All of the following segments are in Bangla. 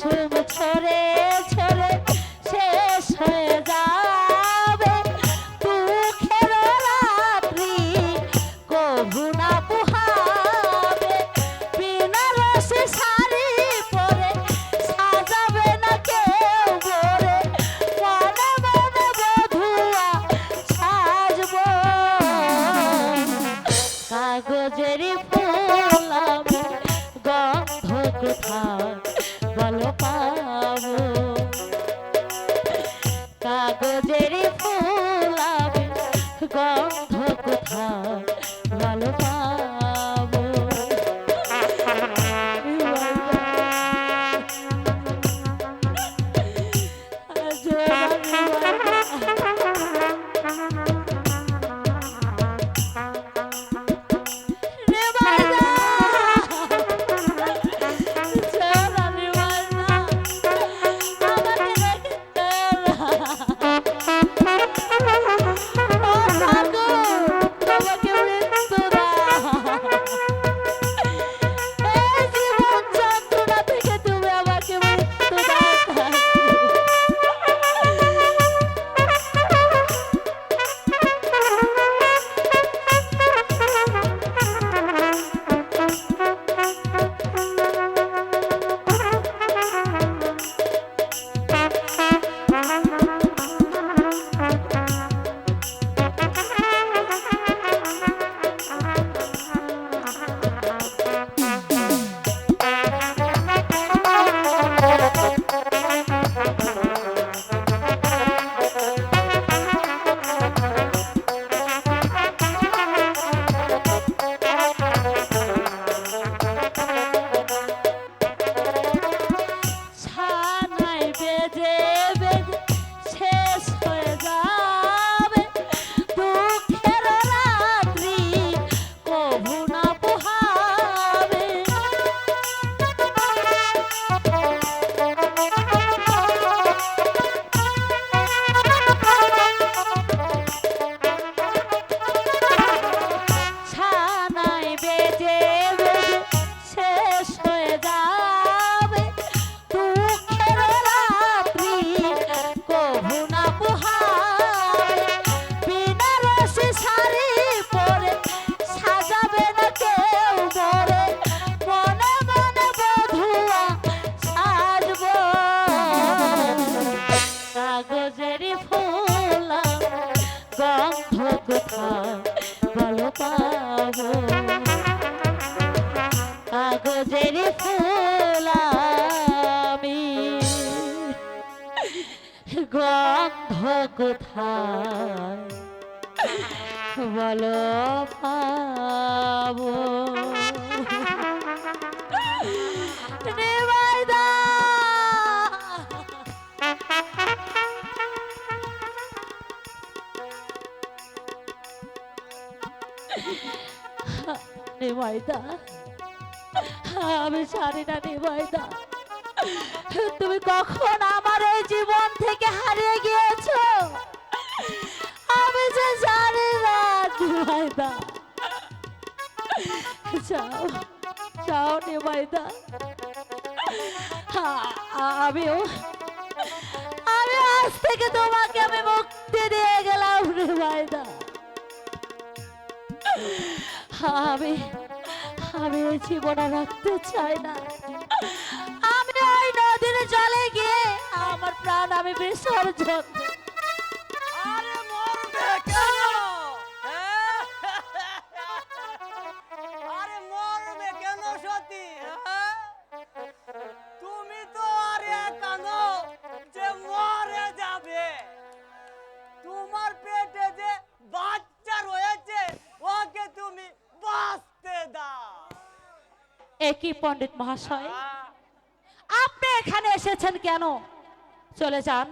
কুসুম ছড়ে ছড়ে শেষ হয়ে যাবে দুঃখের রাত্রি কভু না পোহাবে বিনারসে শাড়ি পরে সাজাবে না কেউ ভরে মনে মনে বধুয়া সাজবো কাগজের ফুল আমি গন্ধ কোথায় বলো পাবো কাগজের ফুল আমি গন্ধ কোথায় বলো পাবো কাগজের ফুল আমি গন্ধ কোথায় বলো পাবো নিবাইদা নিবাইদা আমি জানি না নিবাইদা তুমি কখন আমার এই জীবন থেকে হারিয়ে গিয়েছো আমি যে জানি না নিবাইদা যাও যাও নিবাইদা আমিও আমি আজ থেকে তোমাকে আমি মুক্তি দিয়ে গেলাম নিবাইদা আমি আমি এই জীবন রাখতে চাই না আমি ওই নদীর জলে গিয়ে আমার প্রাণ আমি বিসর্জন আরে মরবে কেন আরে মরবে কেন সতী তুমি তো আর একানো যে মরে যাবে তোমার পেটে যে বাচ্চা রয়েছে ওকে তুমি বাঁচতে দাও একই পণ্ডিত মহাশয় আপনি এখানে এসেছেন কেন চলে যান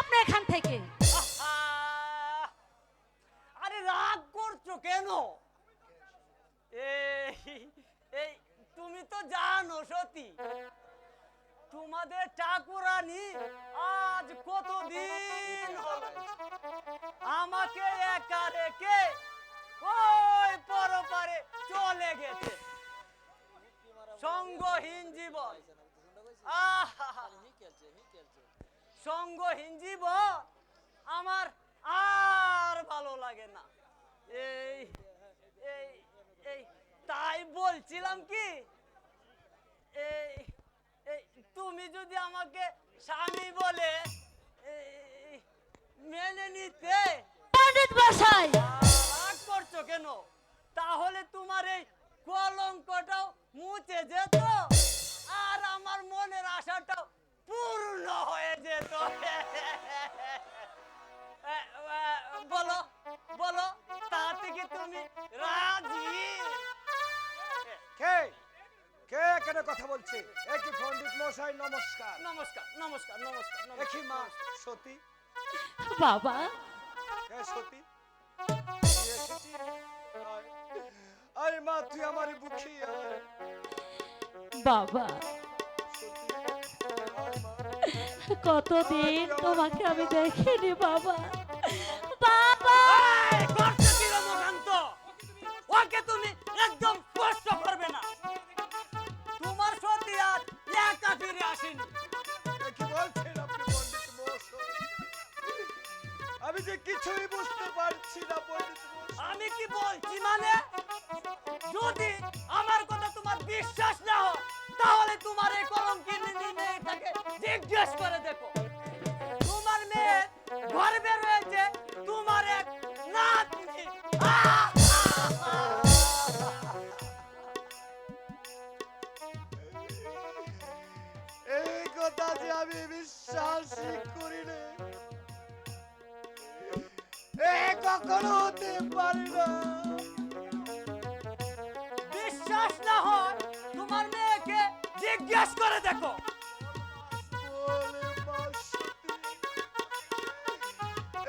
আপনি এখান থেকে আরে রাগ করছো কেন এই তুমি তো জানো সতী তোমাদের ঠাকুরানী আজ কতদিন হলো আমাকে একা রেখে ওই পরপারে চলে গেছে সঙ্গহীন জীবন আহা, সঙ্গহীন জীবন আমার আর ভালো লাগে না। এই এই এই তাই বলছিলাম কি, এই এই তুমি যদি আমাকে স্বামী বলে এই, মেনে নিতে, পণ্ডিত মশাই, রাগ করছো কেন? তাহলে তোমার এই কলঙ্কটাও মুছে যেত আর আমার মনের আশাটাও পূর্ণ হয়ে যেত। বলো বলো, তাতে কি তুমি রাজি? কে কে এখানে কথা বলছে? একই পণ্ডিত মশাই, নমস্কার। নমস্কার নমস্কার নমস্কার একই মা নমস্কার। সতী। বাবা, কে সতী? তুই এসেছিস? আয়। আয় মা, তুই আমার বুকে আয়। বাবা, সতী, আয় মা। কতদিন তোমাকে আমি দেখিনি বাবা। বাবা, এই, করছো কি রমাকান্ত? ওকে তুমি একদম স্পষ্ট করবে না। তোমার সতী আর একা ফিরে আসেনি। এ কি বলছেন আপনি পণ্ডিত মশাই? আমি যে কিছুই বুঝতে পারছি না পণ্ডিত মশাই। আমি কি বলছি মানে, যদি আমার কথা তোমার বিশ্বাস না হয় তাহলে তোমার এই কলঙ্কিনী মেয়েটাকে জিজ্ঞেস করে দেখো। তোমার মেয়ে গর্বে রয়েছে তোমার এক নাতনি। এই কথা যে আমি বিশ্বাসই করি না, এ কখনো হতে পারে না। বিশ্বাস না হয় তোমার মেয়েকে জিজ্ঞেস করে দেখো। বলে মা সতী,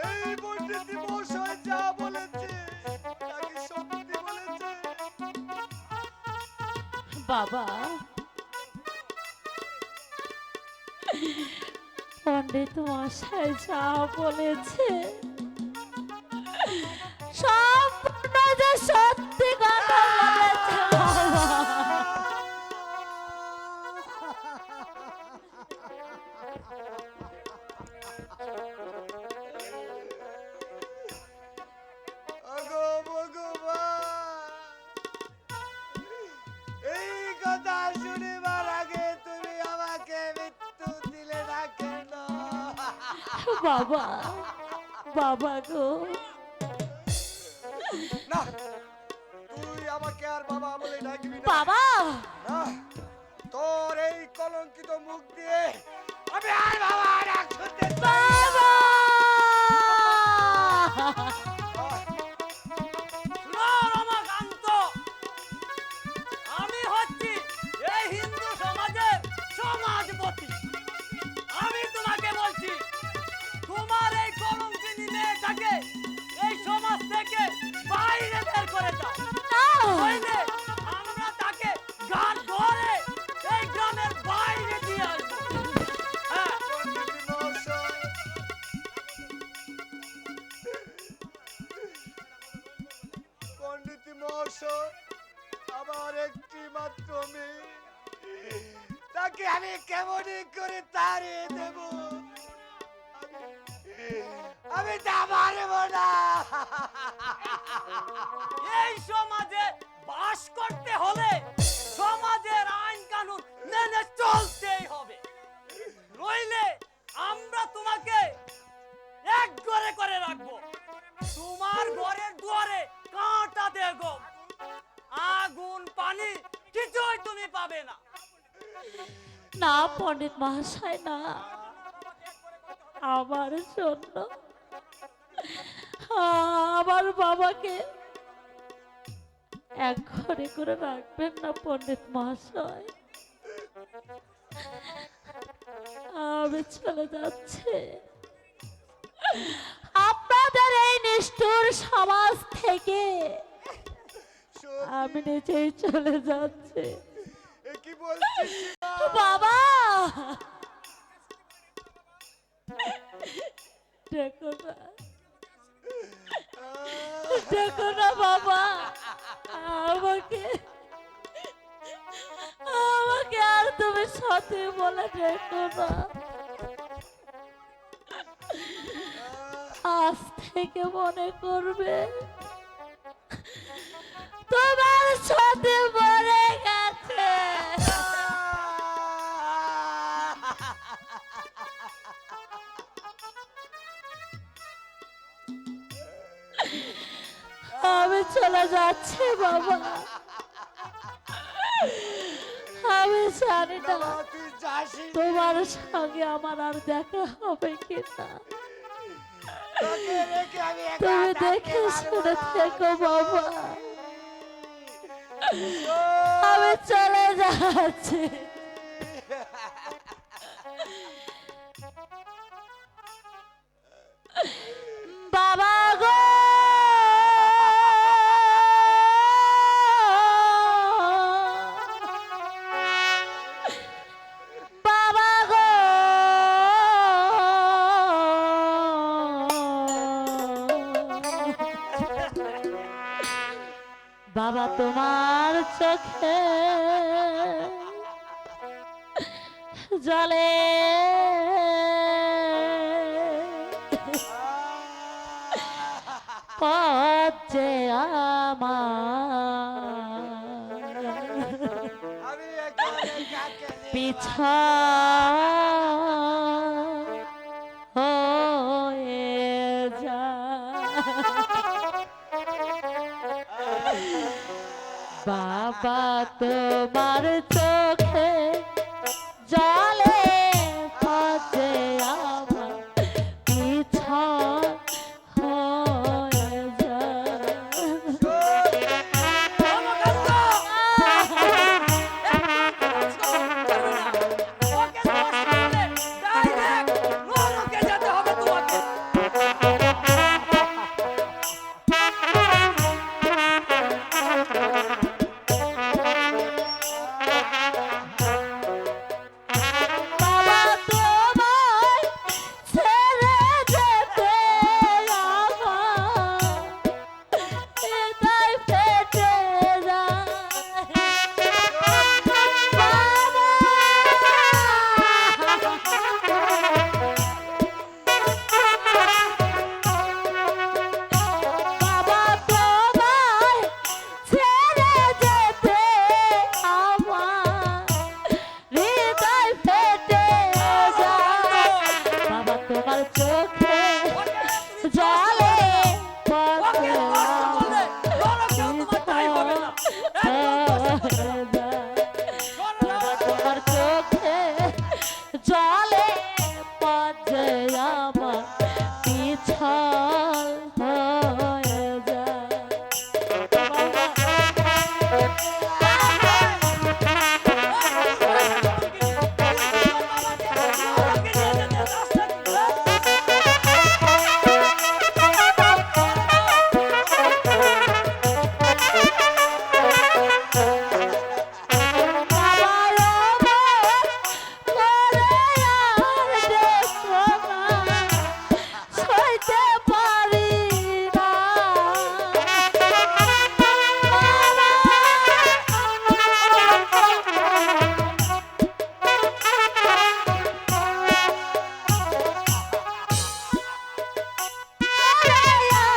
এই পণ্ডিত মশাই যা বলেছে তাকে সত্যি বলেছে। বাবা, পণ্ডিত মশাই যা বলেছে সম্পূর্ণ যে সত্যি কথা বলেছে বাবা। আগো ভগবান, এই কথা শুনিবার আগে তুমি আমাকে মৃত্যু দিলে না কেন? বাবা, বাবা গো, না, তুই আমাকে আর বাবা বলে ডাকবি না। বাবা, না, তোর এই কলঙ্কিত মুখ দিয়ে আমি আর বাবা ডাক শুনতে চাই না। বাবা, আহ, শুনো রমাকান্ত, আমি হচ্ছি এই হিন্দু সমাজের সমাজপতি। আমি তোমাকে বলছি, তোমার এই কলঙ্কিনী মেয়েটাকে এই সমাজ থেকে বাইরে বের করে দাও। নইলে আমরা তাকে গান ধরে এই গ্রামের বাইরে দিয়ে আসবো। হ্যাঁ, পণ্ডিত মশাই, পণ্ডিত মশাই, আমার একটি মাত্র মেয়ে, তাকে আমি কেমনই করে তাড়িয়ে দেব? আমি তা পারব না। এই সমাজে বাস করতে হলে সমাজের আইন কানুন মেনে চলতেই হবে, নইলে আমরা তোমাকে এক ঘরে করে রাখবো। তোমার ঘরের দুয়ারে কাঁটা দেবো, আগুন পানি কিছুই তুমি পাবে না। না পণ্ডিত মহাশয় না, আমার জন্য আমার বাবাকে এক ঘরে করে রাখবেন না পণ্ডিত মহাশয়। আমি চলে যাচ্ছে আপনাদের এই নিষ্ঠুর সমাজ থেকে, আমি নিজেই চলে যাচ্ছি। এ কি বলছিস মা? বাবা, দেখো না, দেখো না বাবা, আমাকে আমাকে আর তুমি সত্যি বলে রেখো না। আজ থেকে মনে করবে তোমার সাথে মরে গেছে। আমি চলে যাচ্ছি বাবা, আমি জানি না বাবা, তুই যাসনি। তোমার সঙ্গে আমার আর দেখা হবে কিনা। তোকে রেখে আমি একা তুমি থাকতে দেখে পারবো শুনে না। থেকো বাবা, শোন। আমি চলে যাচ্ছি। বাবা গো, বাবা গো, বাবা তোমার চোখে জলে পথে আমার আমি এখানে কাকে নিয়ে পিছা হয়ে যায়। বাবা তোমার চোখে জলে পথে আমার পিছা হয়ে যায়। রমাকান্ত! ওকে দোষ করলে ডাইরেক্ট নরকে যেতে হবে তোমাকে। বাবা তোমায় ছেড়ে যেতে আমার হৃদয় ফেটে যায়। বাবা তোমায় ছেড়ে যেতে আমার হৃদয় ফেটে যায়। বাবা তোমার চোখে জলে ওকে দোষ করলে নরকেও তোমার ঠাঁই হবে না। একদম দোষ করবে না। শোনো না। তোমার চোখে জলে পথে আমার পিছল হয়ে যায়। সইতে পারি না।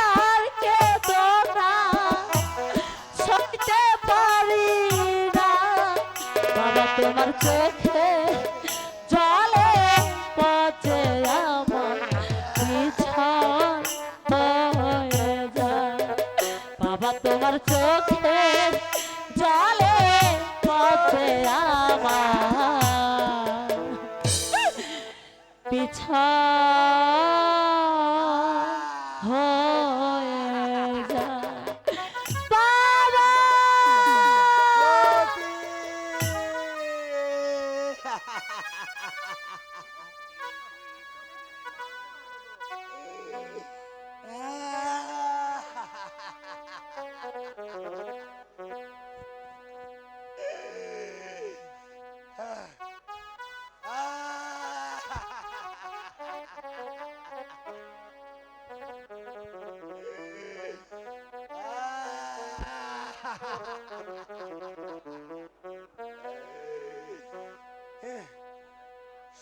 আর কেঁদো না, সইতে পারি না। বাবা তোমার চোখে জলে পচে আমার পিছন হয়ে যায়। বাবা তোমার চোখে জলে পচে আমার পিছন হয়ে যায়। বাবা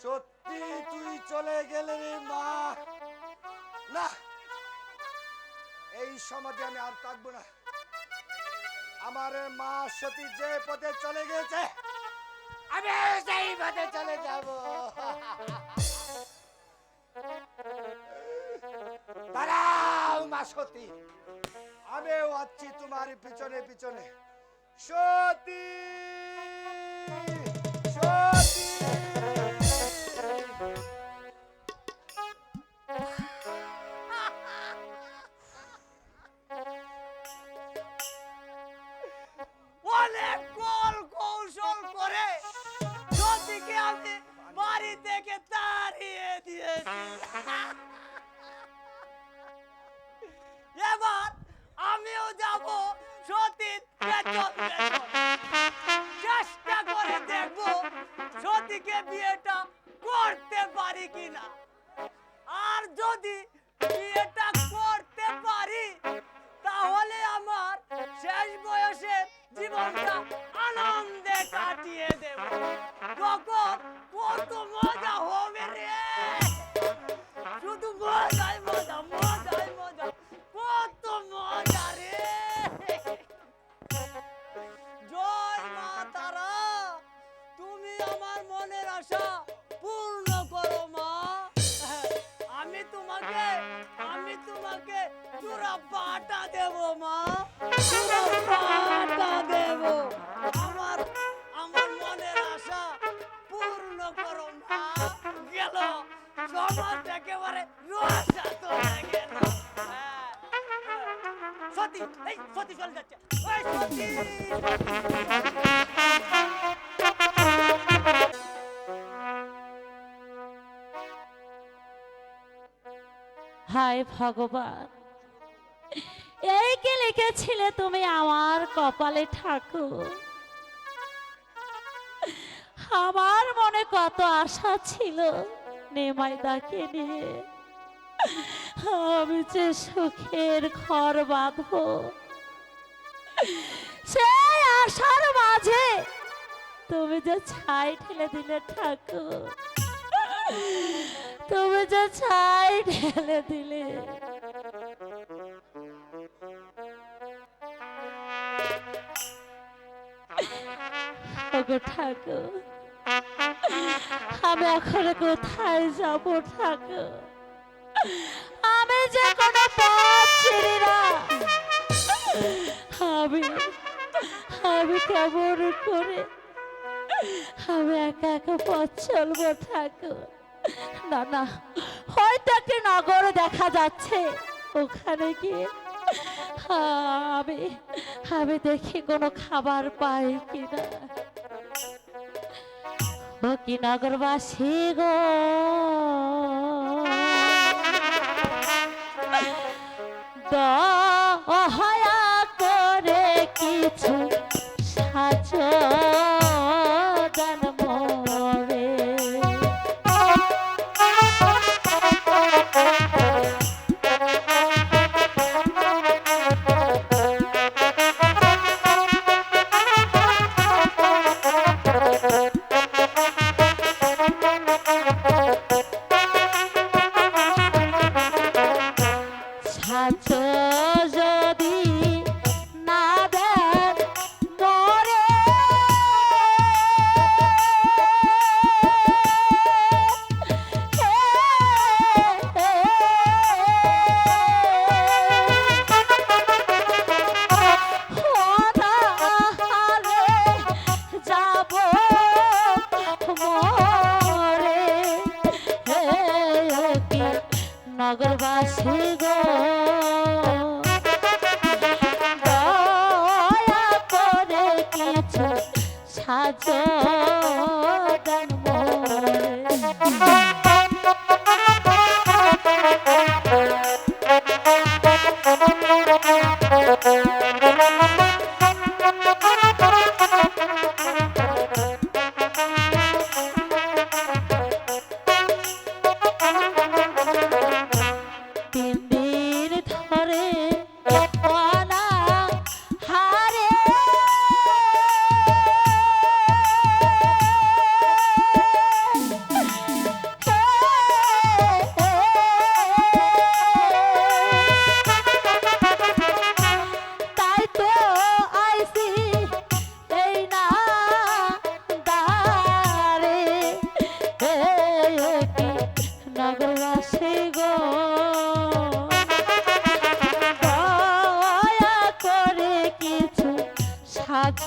সত্যি তুই চলে গেলে রে মা। না, এই সমাজে আমি আর থাকবো না। আমার মা সতী যে পথে চলে গেছে, আমি সেই পথে চলে যাব। দাঁড়াও মা সতী, আমিও আছি তোমার পিছনে পিছনে। সতী, সতী। অনেক কল কৌশল করে সতীকে আমি বাড়ি থেকে তাড়িয়ে দিয়েছি। এবার আমিও যাব সতীর পেছন পেছন। চেষ্টা করে দেখবো সতীকে বিয়েটা করতে পারি কিনা। আর যদি বিয়েটা করতে পারি, তাহলে আমার শেষ বয়সে জীবনটা আনন্দে কাটিয়ে দেব। তখন কত মজা হবে রে, শুধু মজাই মজা, মজাই মজা, কত মজা রে। জয় মা তারা, তুমি আমার মনের আশা পূর্ণ করো মা। আমি তোমাকে চূড়া পাটা দেব মা, চূড়া পাটা দেব। আমার আমার মনের আশা পূর্ণ করো মা। গেল সমাজ একেবারে রসাত হয়ে গেল। সতী, এই সতী চলে যাচ্ছে। ওই সতী, হায় ভগবান, এই কে লিখেছিলে তুমি আমার কপালে ঠাকুর? আমার মনে কত আশা ছিল নেমাইদাকে নিয়ে আমি যে সুখের ঘর বাঁধবো, সেই আশার মাঝে তুমি যে ছাই ঠেলে দিলে ঠাকুর, তুমি যে ছাই ঢেলে দিলে। ওগো ঠাকুর, আমি এখন কোথায় যাব ঠাকুর? আমি যে কোনো পথ চিনি না। আমি আমি কেমন করে আমি একা একা পথ চলবো ঠাকুর? না না, হয়তো একটি নগর দেখা যাচ্ছে, ওখানে গিয়ে আমি আমি দেখি কোনো খাবার পাই কিনা। ও কি নগরবাসী গো, দয়া করে কিছু সাহায্য দান মোরে। সাহায্য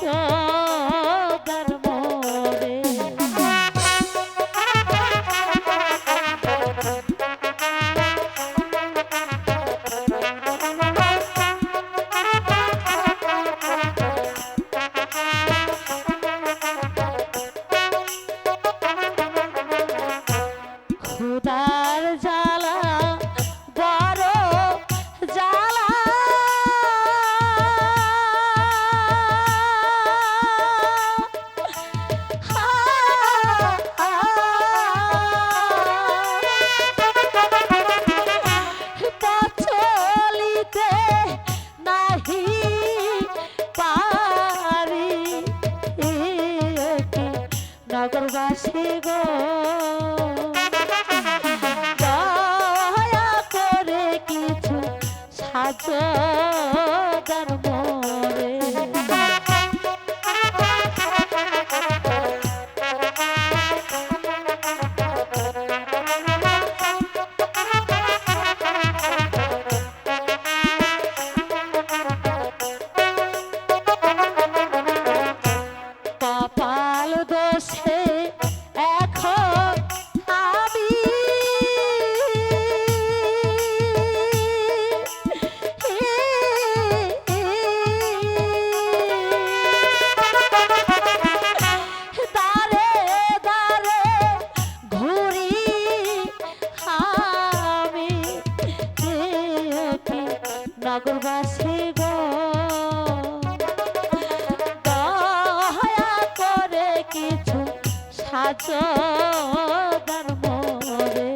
যশোদার মোরে খুদার জ্বালা বড় জ্বালা পথ চলিতে নাহি পারি নগরবাসী গো দয়া করে কিছু সাজদার মোরে কপাল দোষে এখন আমি দাঁড়ে দাঁড়ে ঘুরি আমি নগরবাসী গো দয়া করে কিছু সাজদার মোরে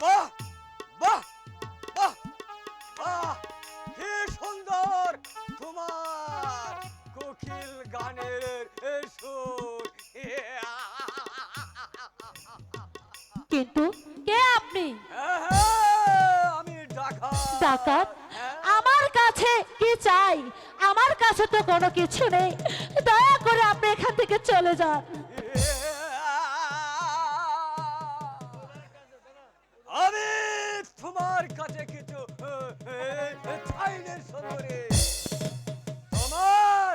বাহ বাহ বাহ বাহ কি সুন্দর তোমার কোকিল গানের সুর কিন্তু কে আপনি আমি ডাকা ডাকাত আমার কাছে কি চাই আমার কাছে তো কোনো কিছু নেই দয়া করে আপনি এখান থেকে চলে যান আমি তোমার কাছে কিছু চাইলে সুন্দরী তোমার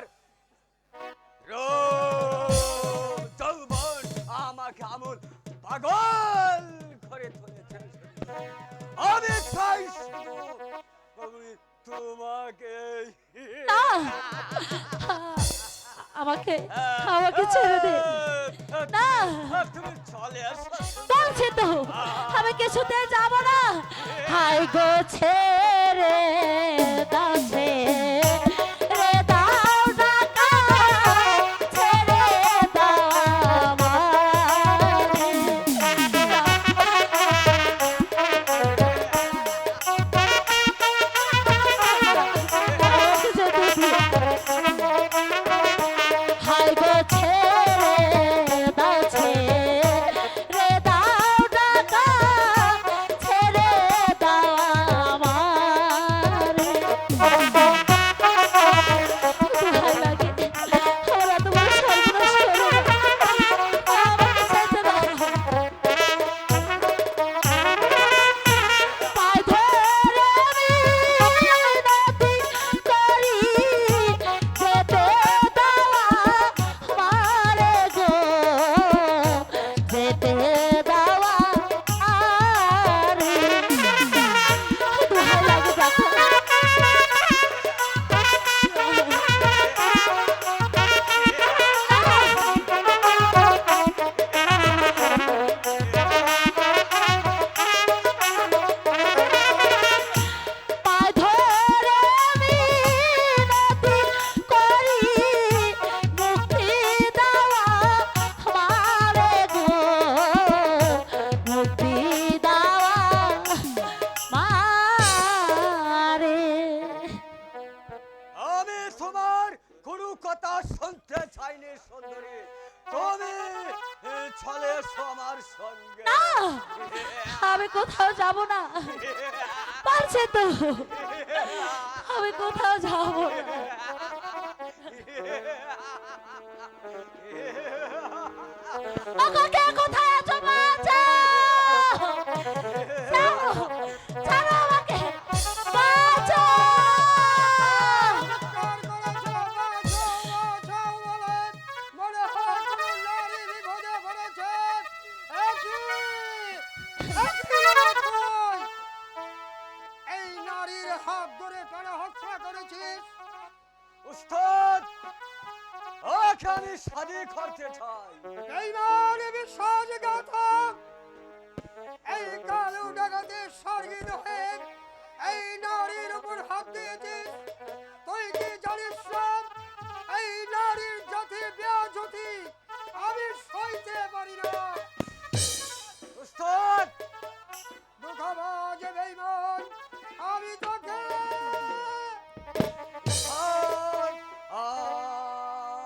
রূপ যৌবন আমাকে আমল পাগল করে তুলেছে আমি চাই শুধু আমি তোমাকে না আমাকে আমাকে ছেড়ে দে না তুমি চলে আসো বলছি তো আমি কিছুতে যাব না হাই গো ছেড়ে দাও ছেড়ে দাও ডাকা ছেড়ে দাও আমারে হাই গো ছেড়ে দাও ছেড়ে দাও ডাকা ছেড়ে দাও আমারে দোহাই লাগে আমার এত বড় সর্বনাশ করো না। আমাকে যেতে দাও পায়ে ধরে আমি মিনতি করি যেতে দাও আমারে গো যেতে দাও আরে দোহাই লাগে দেখো পায়ে ধরে মিনতি করি মুক্তি দেওয়া আমারে গো মুক্তি দেওয়া মারে আমি তোমার কোনো কথা শুনতে চাইনি সুন্দরী তুমি চলে এসো আমার সঙ্গে। না, আমি কোথাও যাব না। পারছে তো, আমি কোথাও যাব না। ওগো, কে কোথায় আছো? মা, যাও, যাও, ছাড়ো আমাকে, বাঁচাও। চিৎকার করেছো, বাঁচাও, বাঁচাও বলে মনে হয় কোনো নারী বিপদে পড়েছে। তুই এই নারীর হাত ধরে কেন হত্যা করেছিস? উস্তাদ, ওকে আমি শাদি করতে চাই। বেঈমান বিশ্বাসঘাতক, এই কালো ডাকাতে স্বর্গিত হয়ে এই নারীর উপর হাত দিয়েছিস। তুই কি জানিস না এই নারীর জাতি বেয়াদবি আমি সইতে পারি না। উস্তাদ, দুঃখবাজ বেঈমান, আমি তোকে উস্তাদ,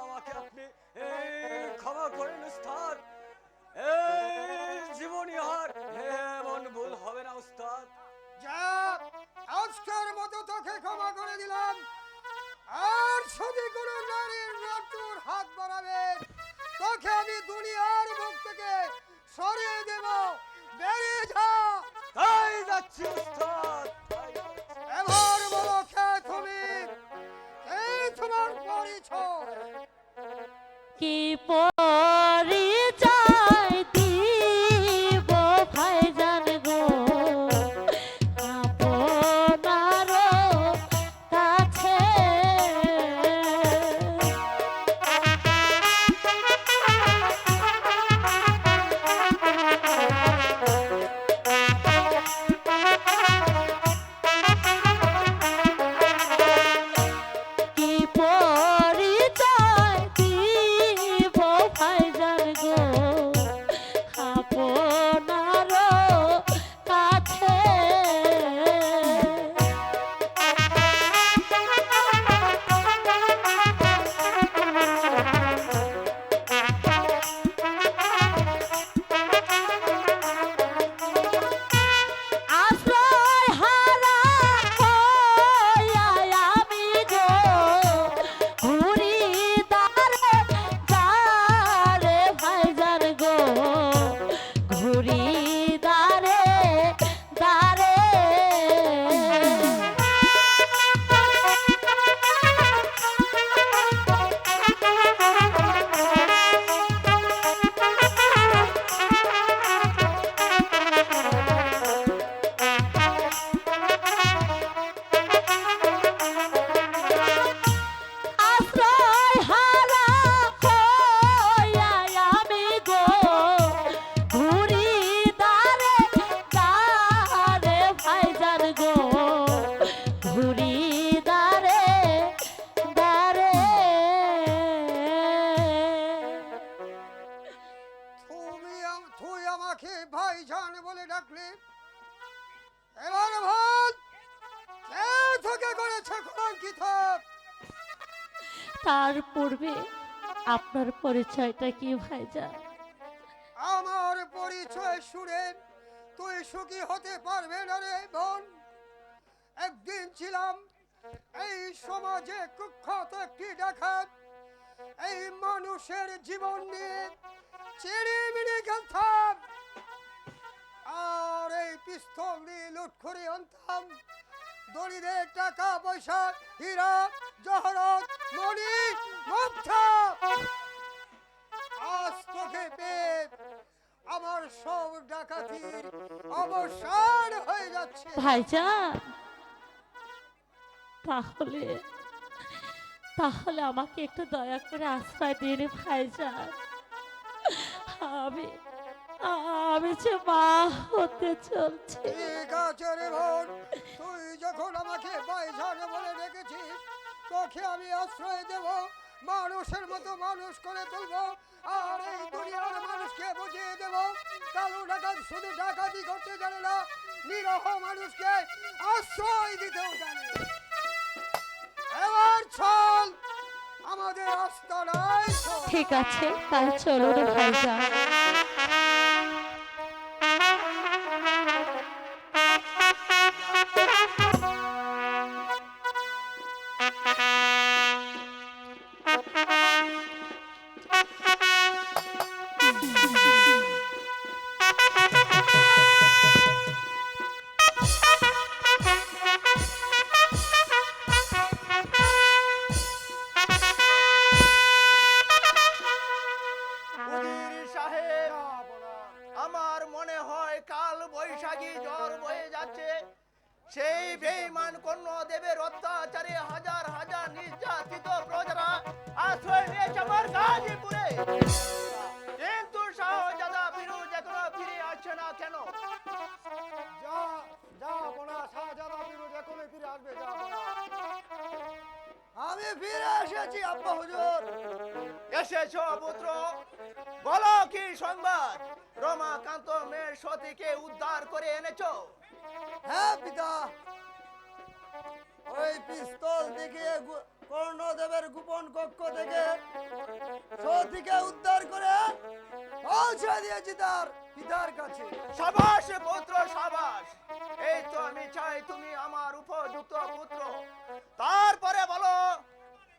আমাকে আপনি ক্ষমা করেন উস্তাদ। এই জীবনে আর এমন ভুল হবে না উস্তাদ। যা, আজকের মতো তোকে ক্ষমা করে দিলাম। আর যদি কোনো নারীর মৃত্যুর হাত বাড়াবে তোকে আমি দুনিয়ার মুখ থেকে সরিয়ে দেব। বেরিয়ে যা। তাই যাচ্ছি উস্তাদ, তাই যাচ্ছি। এবার বলো কে তুমি? এই তোমার পরিচয়? কি পরিচয় দিব ভাইজান গো আপনার কাছে? কি পরিচয় দিব ভাইজান গো আপনার কাছে? আশ্রয় হারা হইয়া আমি গো ঘুরি দারে দারে ভাইজান গো ঘুরি দারে দারে। আশ্রয় হারা হইয়া আমি গো ঘুরি দারে দারে ভাইজান গো ঘুরি দারে দারে। তুই আমাকে ভাইজান বলে ডাকলি, এবার বল কে তোকে করেছে কলঙ্কিত? তার পূর্বে আপনার পরিচয়টা কি ভাইজান? আমার পরিচয় শুনে তুই সুখী হতে পারবে না রে বোন। একদিন ছিলাম এই সমাজে কুখ্যাত একটি ডাকাত। এই মানুষের জীবন নিয়ে চিড়িমিড়ি খেলতাম আর এই পিস্তল দিয়ে লুট করে আনতাম দরিদ্রের টাকা পয়সা, হীরা জহরত, মণি মুক্তা। আজ তোকে পেয়ে আমার সব ডাকাতির অবসান হয়ে যাচ্ছে। ভাইজান, তাহলে তাহলে আমাকে একটু দয়া করে আশ্রয় দিন ভাইজান। আমি আমি যে মা হতে চলছি। ঠিক আছে রে বোন, তুই যখন আমাকে ভাইজান বলে ডেকেছিস তোকে আমি আশ্রয় দেব, মানুষের মতো মানুষ করে তুলবো আর এই দুনিয়ার মানুষকে বুঝিয়ে দেব কালো ডাকাত শুধু ডাকাতি করতে জানে না, নিরহ মানুষকে আশ্রয় দিতেও জানে। এবার চল আমাদের আস্তানায় চল। ঠিক আছে, তাই চলো রে ভাইজান। উজির সাহেব, আমার মনে হয় কাল বৈশাখী ঝড় বয়ে যাচ্ছে। সেই বেঈমান কর্ণদেবের অত্যাচারে হাজার হাজার নির্যাতিত প্রজারা আশ্রয় নিয়েছে আমার গাজীপুরে। কিন্তু শাহজাদা ফিরোজ এখনো ফিরে আসছে না কেন? যা যা বোনা, শাহজাদা ফিরোজ এখনই ফিরে আসবে, যা বোনা। আমি ফিরে এসেছি আব্বা হুজুর। এসেছো পুত্র, বলো কি সংবাদ? রমাকান্ত মেয়ের সতীকে উদ্ধার করে এনেছো? হ্যাঁ পিতা, ওই পিস্তল দেখিয়ে কর্ণদেবের গোপন কক্ষ থেকে সতীকে উদ্ধার করে পৌঁছে দিয়েছি তার পিতার কাছে। সাবাস পুত্র সাবাস, এই তো আমি চাই তুমি আমার উপযুক্ত পুত্র। তারপরে বলো,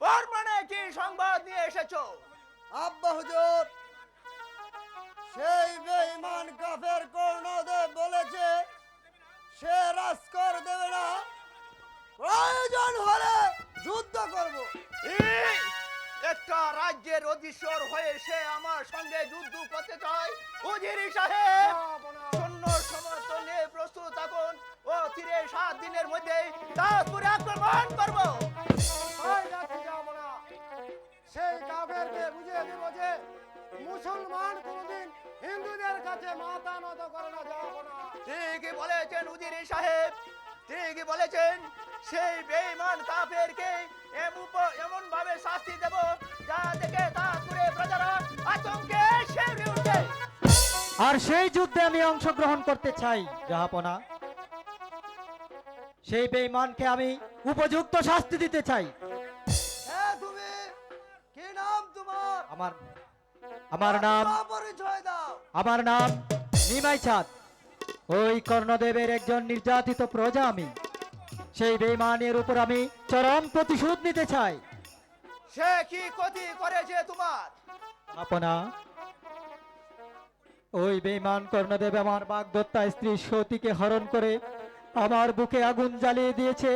বর্মনে কি সংবাদ নিয়ে এসেছো? আব্বা হুজুর, সেই বেঈমান কাফের কর্ণদেব বলেছে সে রাজকর দেবে না, প্রয়োজন হলে যুদ্ধ করব। এই, একটা রাজ্যের অধীশ্বর হয়ে সে আমার সঙ্গে যুদ্ধ করতে চায়? উজির সাহেব, সৈন্য সমর্থন নিয়ে প্রস্তুত থাকুন। ও 7 দিনের মধ্যে তাজপুরে আক্রমণ করবো। সেই কাফেরকে বুঝিয়ে দিব যে মুসলমান কোনদিন হিন্দুদের কাছে মাথা নত করে না, যাবো না। ঠিকই বলেছেন উজির সাহেব, ঠিকই বলেছেন। সেই বেঈমান কাফেরকে এমন ভাবে শাস্তি দেব যা দেখে তাজপুরে প্রজারা আতঙ্কে শিউরে উঠবে। আর সেই যুদ্ধে আমি অংশগ্রহণ করতে চাই জাহাপনা। সেই বেঈমানকে আমি উপযুক্ত শাস্তি দিতে চাই। হ্যাঁ, তুমি কি নাম তোমার? আমার নাম পরিচয় দাও। আমার নাম নিমাই চাঁদ। ওই কর্ণদেবের একজন নির্যাতিত প্রজা আমি। সেই বেঈমানের উপর আমি চরম প্রতিশোধ নিতে চাই। সে কি ক্ষতি করেছে তোমার? আপনা, ওই বেঈমান কর্ণদেব আমার বাগদত্তা স্ত্রী সতীকে হরণ করে আমার বুকে আগুন জ্বালিয়ে দিয়েছে।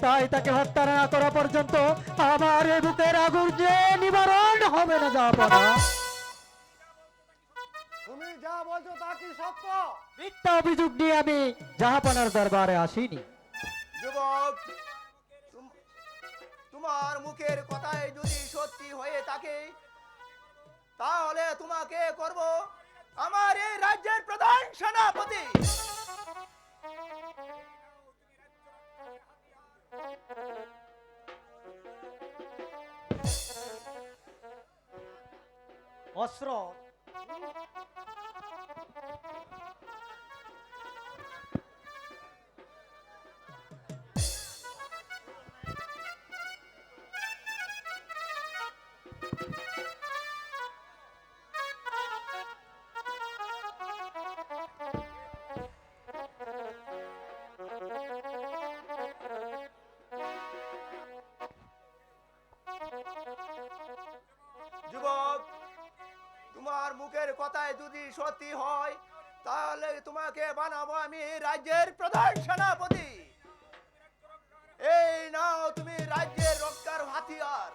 তাই তাকে হত্যা না করা পর্যন্ত আমার এই বুকের আগুন যে নিবারণ হবে না জাহাপনা। তুমি যা বলছো তা কি সত্য? মিথ্যা অভিযোগ নিয়ে আমি জাহাপনার দরবারে আসিনি। যুবক, তোমার মুখের কথায় যদি সত্যি হয়ে থাকে তাহলে তোমাকে করব আমার এই রাজ্যের প্রধান সেনাপতি। অস্ত্র যুবক, তোমার মুখের কথায় যদি সত্যি হয় তাহলে তোমাকে বানাবো আমি রাজ্যের প্রধান সেনাপতি। এই নাও তুমি রাজ্যের রক্ষার হাতিয়ার।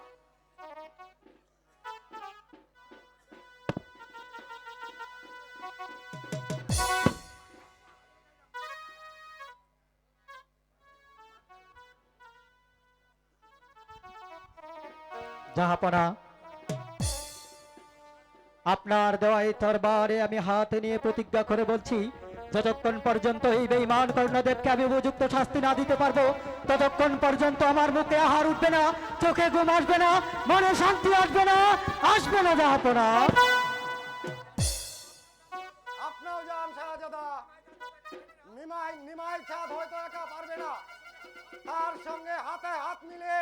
জাহাপনা, আপনার দেওয়া এই তরবারে আমি হাতে নিয়ে প্রতিজ্ঞা করে বলছি, যতক্ষণ পর্যন্ত এই বেঈমান কর্ণদেবকে আমি উপযুক্ত শাস্তি না দিতে পারবো ততক্ষণ পর্যন্ত আমার মুখে আহার উঠবে না, চোখে ঘুম আসবে না, মনে শান্তি আসবে না, আসবে না জাহাপনা। আপনিও যান শাহজাদা। নিমাই চাঁদ হয়তো একা পারবে না, তার সঙ্গে হাতে হাত মিলে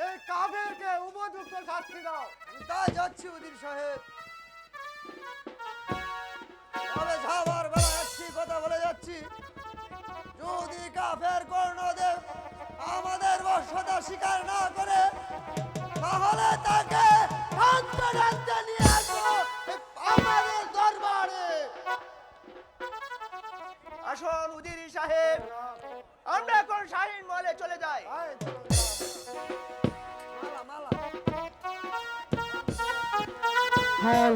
এই কাফেরকে উপযুক্ত শাস্তি দাও। আমি তাই যাচ্ছি উজির সাহেব। তবে যাবার বেলা একটি কথা বলে যাচ্ছি, যদি কাফের কর্ণদেব আমাদের বর্ষতা স্বীকার না করে, তাহলে তাকে টানতে টানতে নিয়ে আসবো আমাদের দরবারে। আসুন উজির সাহেব, আমরা এখন শাহিন মহলে চলে যাই। মালা মালা হ্যাঁ